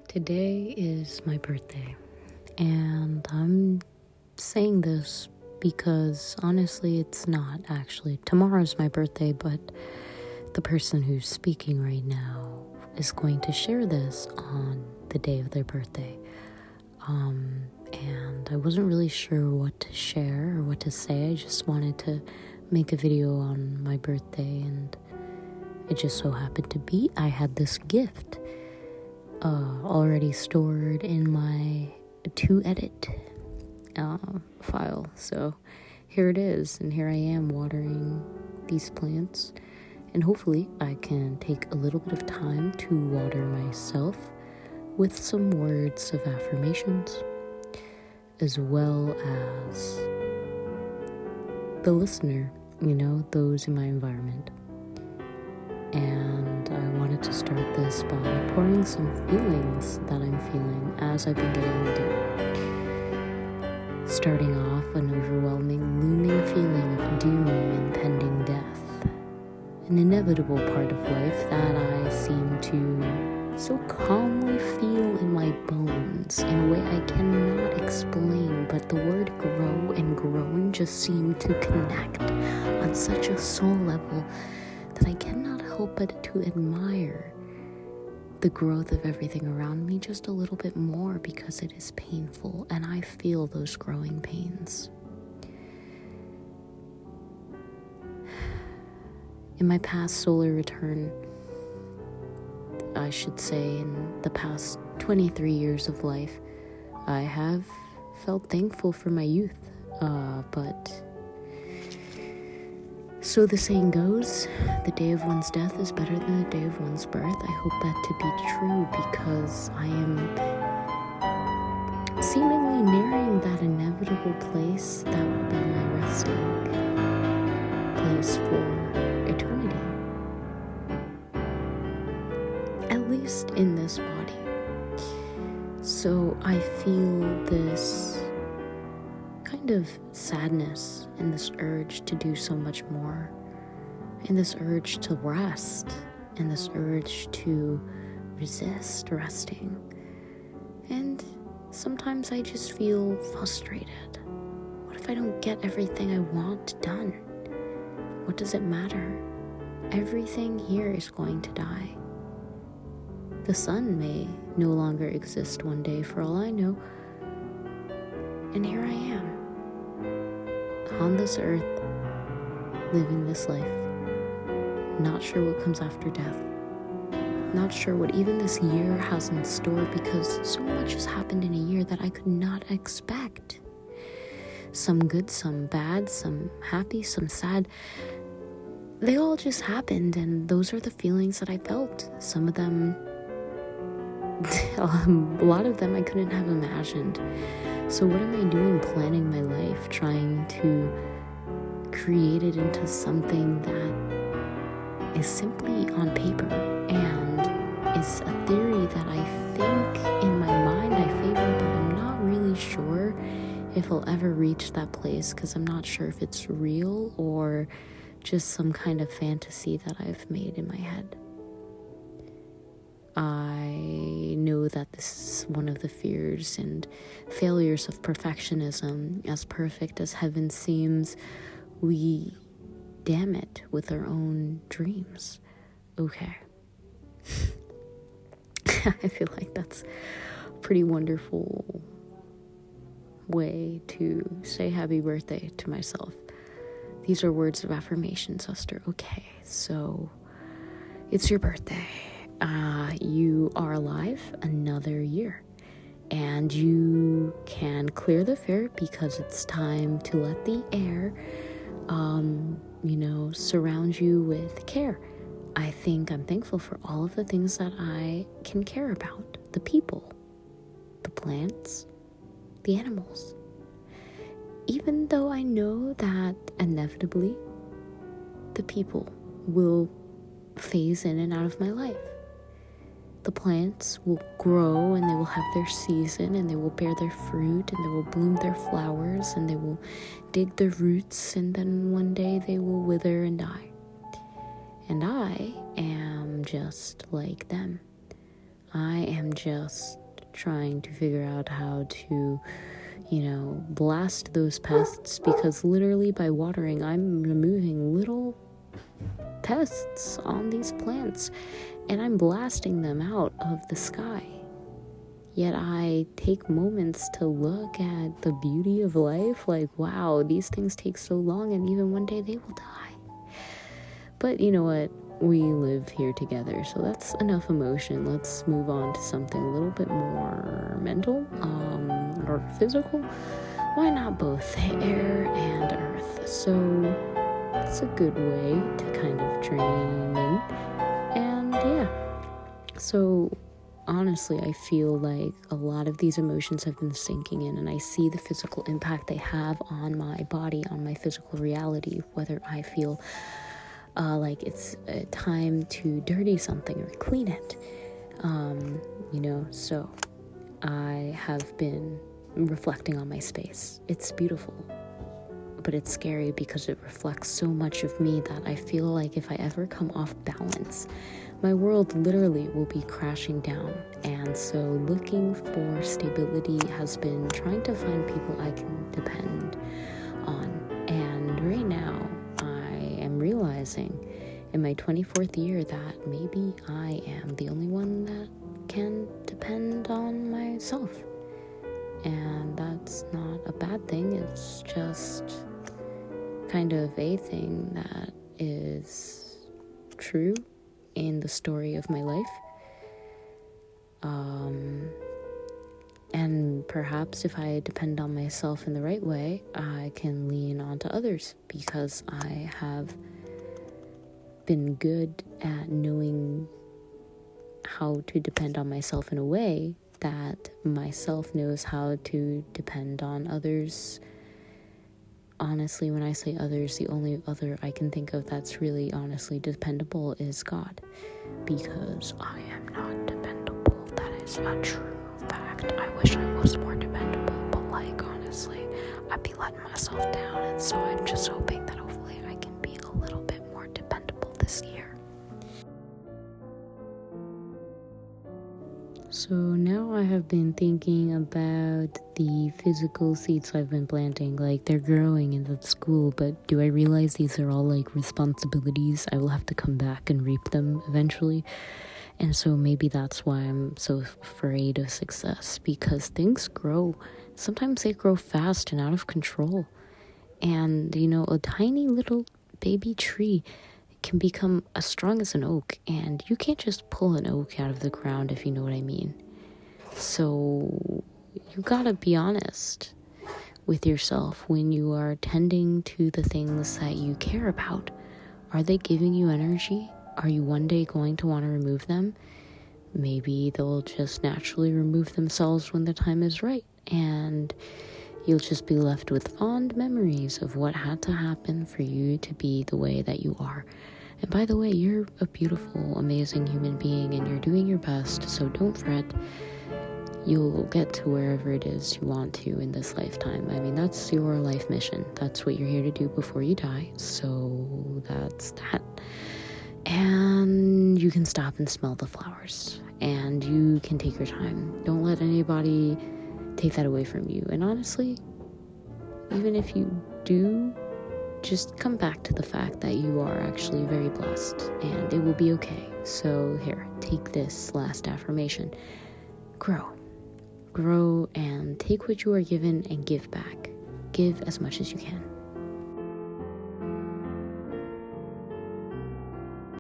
Today is my birthday, and I'm saying this because honestly, it's not actually. Tomorrow's my birthday, but the person who's speaking right now is going to share this on the day of their birthday. And I wasn't really sure what to share or what to say. I just wanted to make a video on my birthday, and it just so happened to be I had this gift already stored in my to edit file. So here it is, and here I am watering these plants, and hopefully I can take a little bit of time to water myself with some words of affirmations, as well as the listener, those in my environment. And I wanted to start this by pouring some feelings that I'm feeling as I've been getting older. Starting off, an overwhelming, looming feeling of doom and pending death. An inevitable part of life that I seem to so calmly feel in my bones in a way I cannot explain, but the word grow and groan just seem to connect on such a soul level that I cannot help but to admire the growth of everything around me just a little bit more, because it is painful and I feel those growing pains. In my past solar return, I should say in the past 23 years of life, I have felt thankful for my youth, but so the saying goes, the day of one's death is better than the day of one's birth. I hope that to be true, because I am seemingly nearing that inevitable place that will be my resting place for eternity. At least in this body. So I feel this kind of sadness and this urge to do so much more, and this urge to rest, and this urge to resist resting. And sometimes I just feel frustrated. What if I don't get everything I want done? What does it matter? Everything here is going to die. The sun may no longer exist one day, for all I know. And here I am, on this earth, living this life, not sure what comes after death, not sure what even this year has in store, because so much has happened in a year that I could not expect. Some good, some bad, some happy, some sad. They all just happened, and those are the feelings that I felt. Some of them, a lot of them I couldn't have imagined. So what am I doing planning my life, trying to create it into something that is simply on paper and is a theory that I think in my mind I favor, but I'm not really sure if I'll ever reach that place, because I'm not sure if it's real or just some kind of fantasy that I've made in my head. I know that this is one of the fears and failures of perfectionism. As perfect as heaven seems, we damn it with our own dreams. Okay. I feel like that's a pretty wonderful way to say happy birthday to myself. These are words of affirmation, sister. Okay, so it's your birthday. You are alive another year, and you can clear the fear, because it's time to let the air, surround you with care. I'm thankful for all of the things that I can care about. The people, the plants, the animals. Even though I know that inevitably the people will phase in and out of my life. The plants will grow, and they will have their season, and they will bear their fruit, and they will bloom their flowers, and they will dig their roots, and then one day they will wither and die. And I am just like them. I am just trying to figure out how to, blast those pests, because literally by watering, I'm removing little pests on these plants and I'm blasting them out of the sky. Yet I take moments to look at the beauty of life, like, wow, these things take so long and even one day they will die. But you know what? We live here together, so that's enough emotion. Let's move on to something a little bit more mental, or physical. Why not both air and earth? So it's a good way to kind of drain in. And yeah, so honestly, I feel like a lot of these emotions have been sinking in, and I see the physical impact they have on my body, on my physical reality, whether I feel like it's time to dirty something or clean it. So I have been reflecting on my space. It's beautiful, but it's scary because it reflects so much of me that I feel like if I ever come off balance, my world literally will be crashing down. And so looking for stability has been trying to find people I can depend on. And right now, I am realizing in my 24th year that maybe I am the only one that can depend on myself. And that's not a bad thing. It's just kind of a thing that is true in the story of my life. And perhaps if I depend on myself in the right way, I can lean on to others, because I have been good at knowing how to depend on myself in a way that myself knows how to depend on others. Honestly, when I say others, the only other I can think of that's really honestly dependable is God, because I am not dependable. That is a true fact. I wish I was more dependable, but like, honestly, I'd be letting myself down, and so I'm just hoping that hopefully I can be a little bit more dependable this year. So now I have been thinking about the physical seeds I've been planting. Like, they're growing in the school, but do I realize these are all like responsibilities? I will have to come back and reap them eventually. And so maybe that's why I'm so afraid of success, because things grow. Sometimes they grow fast and out of control. And, a tiny little baby tree can become as strong as an oak, and you can't just pull an oak out of the ground, if you know what I mean. So you gotta be honest with yourself when you are tending to the things that you care about. Are they giving you energy? Are you one day going to want to remove them? Maybe they'll just naturally remove themselves when the time is right, and you'll just be left with fond memories of what had to happen for you to be the way that you are. And by the way, you're a beautiful, amazing human being, and you're doing your best, so don't fret. You'll get to wherever it is you want to in this lifetime. I mean, that's your life mission. That's what you're here to do before you die, so that's that. And you can stop and smell the flowers, and you can take your time. Don't let anybody take that away from you. And honestly, even if you do, just come back to the fact that you are actually very blessed, and it will be okay. So here, take this last affirmation. Grow, and take what you are given and give back. Give as much as you can.